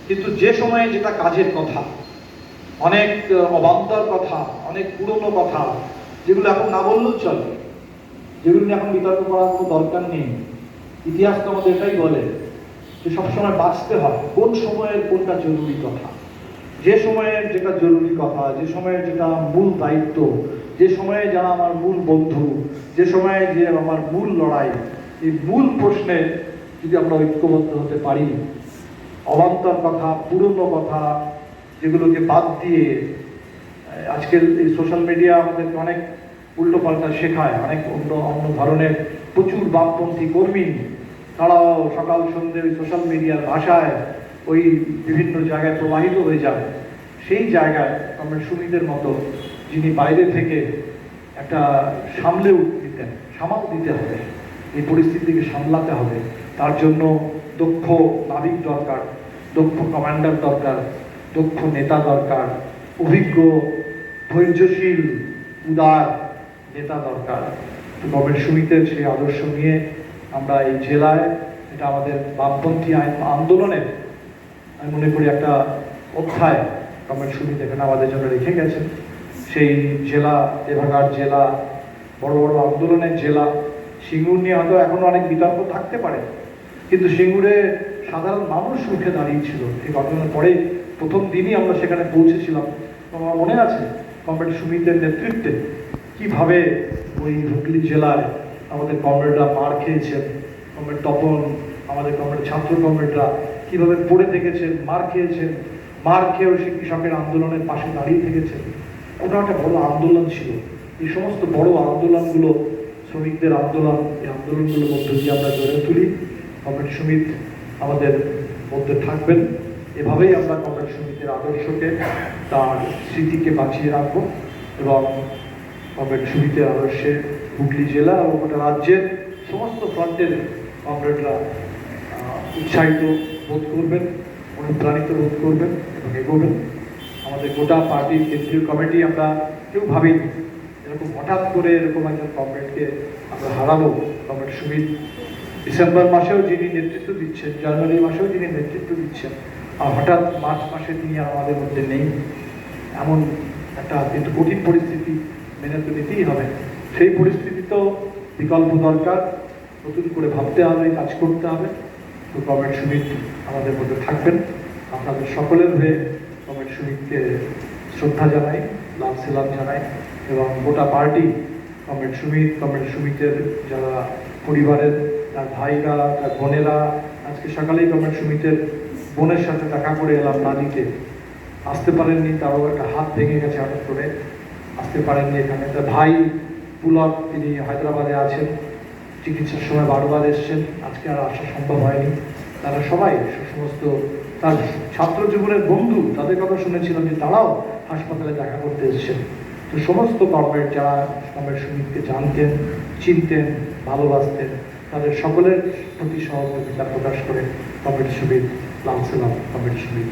কিন্তু যে সময়ে যেটা কাজের কথা, অনেক অবান্তর কথা, অনেক পুরনো কথা, যেগুলো এখন না বললেও চলে, যেগুলো নিয়ে এখন বিতর্ক করার কোনো দরকার নেই। ইতিহাস তো আমাদের এটাই বলে যে সবসময় বাঁচতে হয় কোন সময়ের কোনটা জরুরি কথা, যে সময়ের যেটা জরুরি কথা, যে সময়ের যেটা মূল দায়িত্ব, যে সময়ে যারা আমার মূল বন্ধু, যে সময়ে যে আমার মূল লড়াই, এই মূল প্রশ্নে যদি আমরা ঐক্যবদ্ধ হতে পারি, অবান্তর কথা, পুরনো কথা, যেগুলোকে বাদ দিয়ে, আজকের এই সোশ্যাল মিডিয়া আমাদেরকে অনেক উল্টোপাল্টা শেখায়, অনেক অন্য ধরনের প্রচুর বামপন্থী কর্মী, তারাও সকাল সন্ধ্যে ওই সোশ্যাল মিডিয়ার ভাষায় ওই বিভিন্ন জায়গায় প্রবাহিত হয়ে যায়। সেই জায়গায় আমরা সুমিতের মতো, যিনি বাইরে থেকে একটা সামলে সামাল দিতে হবে, এই পরিস্থিতিকে সামলাতে হবে, তার জন্য দক্ষ নাবিক দরকার, দক্ষ কমান্ডার দরকার, দক্ষ নেতা দরকার, অভিজ্ঞ ধৈর্যশীল উদার নেতা দরকার। কমরেড সুমিতের সেই আদর্শ নিয়ে আমরা এই জেলায়, এটা আমাদের বামপন্থী আন্দোলনের আমি মনে করি একটা অধ্যায় কমরেড সুমিত এখানে আমাদের জন্য রেখে গেছেন। সেই জেলা, দেভাঘাট জেলা, বড় বড় আন্দোলনের জেলা। সিঙ্গুর নিয়ে হয়তো এখনো অনেক বিতর্ক থাকতে পারে, কিন্তু সিঙ্গুরে সাধারণ মানুষ মুখে দাঁড়িয়েছিল এই ঘটনার পরে। প্রথম দিনই আমরা সেখানে পৌঁছেছিলাম। আমার মনে আছে কমরেড সুমিতের নেতৃত্বে কিভাবে ওই হুগলি জেলায় আমাদের কমরেডরা মার খেয়েছেন, কমরেড তপন, আমাদের কমরেড ছাত্র কমরেডরা কিভাবে পড়ে থেকেছেন, মার খেয়েছেন, মার খেয়েও সে কৃষকের আন্দোলনের পাশে দাঁড়িয়ে থেকেছেন। ওটা একটা বড় আন্দোলন ছিল। এই সমস্ত বড় আন্দোলনগুলো, শ্রমিকদের আন্দোলন, এই আন্দোলনগুলোর মধ্য দিয়ে আমরা গড়ে তুলি। কমরেড সুমিত আমাদের মধ্যে থাকবেন। এভাবেই আমরা কমরেড সুমিতের আদর্শকে, তার স্মৃতিকে বাঁচিয়ে রাখবো, এবং কমরেড সুমিতের আদর্শে হুগলি জেলা এবং গোটা রাজ্যের সমস্ত ফ্রন্টের কমরেডরা উৎসাহিত বোধ করবেন, অনুপ্রাণিত বোধ করবেন এবং এগোবেন। আমাদের গোটা পার্টির কেন্দ্রীয় কমিটি আমরা কেউ ভাবিনি এরকম হঠাৎ করে এরকম একজন কমরেডকে আমরা হারাবো কমরেড সুমিত। ডিসেম্বর মাসেও যিনি নেতৃত্ব দিচ্ছেন, জানুয়ারি মাসেও যিনি নেতৃত্ব দিচ্ছেন, আর হঠাৎ মার্চ মাসে তিনি আর আমাদের মধ্যে নেই, এমন একটা কিন্তু কঠিন পরিস্থিতি মেনে তো নিতেই হবে। সেই পরিস্থিতিতেও বিকল্প দরকার, নতুন করে ভাবতে হবে, কাজ করতে হবে। তো কমরেড সুমিত আমাদের মধ্যে থাকবেন। আপনাদের সকলের হয়ে কমরেড সুমিতকে শ্রদ্ধা জানাই, লাভ সেলাম জানাই, এবং গোটা পার্টি কমরেড সুমিতের যারা পরিবারের, তার ভাইরা, তার বোনেরা, আজকে সকালেই কমরেড সুমিতের বোনের সাথে দেখা করে এলাম নানিতে, আসতে পারেননি, তারও একটা হাত ভেঙে গেছে হঠাৎ করে, আসতে পারেননি এখানে। তার ভাই পুলক, তিনি হায়দ্রাবাদে আছেন, চিকিৎসার সময় বারবার এসছেন, আজকে আর আসা সম্ভব হয়নি। তারা সবাই সমস্ত তার ছাত্র জীবনের বন্ধু, তাদের কথা শুনেছিলাম যে তারাও হাসপাতালে দেখা করতে এসেছেন। তো সমস্ত কমরেড যারা কমরেড সুমিতকে জানতেন, চিনতেন, ভালোবাসতেন, তাদের সকলের প্রতি সহযোগিতা প্রকাশ করে কমরেড সুমিত, লাল সালাম, কমরেড সুমিত।